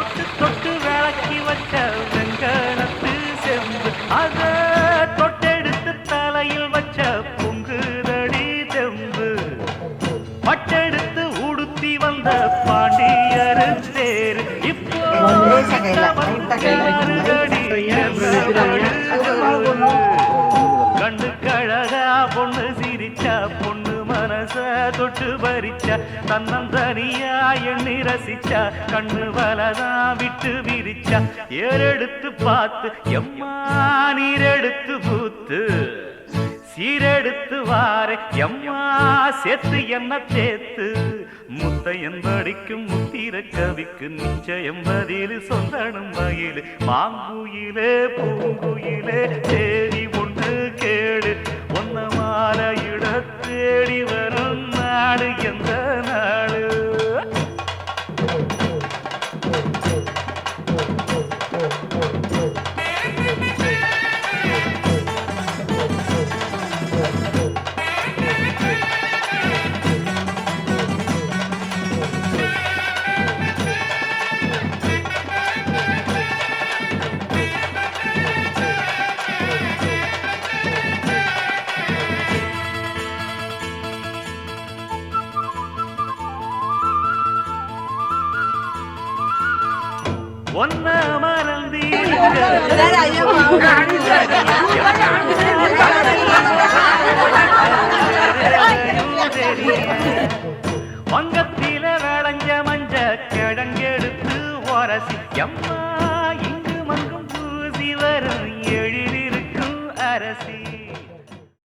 தொட்டு தொட்டு விளக்கி வச்ச வெங்கலத்து செம்பு அத தொட்டெடுத்து தலையில் வச்ச பொங்குதடி தெம்பு பட்டெடுத்து உடுத்தி வந்த பாண்டியரு தேர் இப்போ கண்ணு கழகா பொண்ணு சிரிச்சா பொண்ணு மனச தொட்டு பறிச்சா தன்னந்தனியா எண்ணி ரசிச்சா கண்ணு வலதா விட்டு விரிச்சா ஏறெடுத்து பார்த்து எம்மா நீரெடுத்து பூத்து சீரெடுத்து வாரே எம்மா சேர்த்து என்ன தேத்து முத்தையன் படிக்கும் முத்திர கவிக்கு நிச்சயம் பதில் சொந்தனும் மயிலு மாங்குயிலே பூங்குயிலே தேடி ஒன்று கேடு ஒன்ன மாலையிட தேடி வரும் நாடு எந்த நாடு ஒன்ன மறந்தீங்க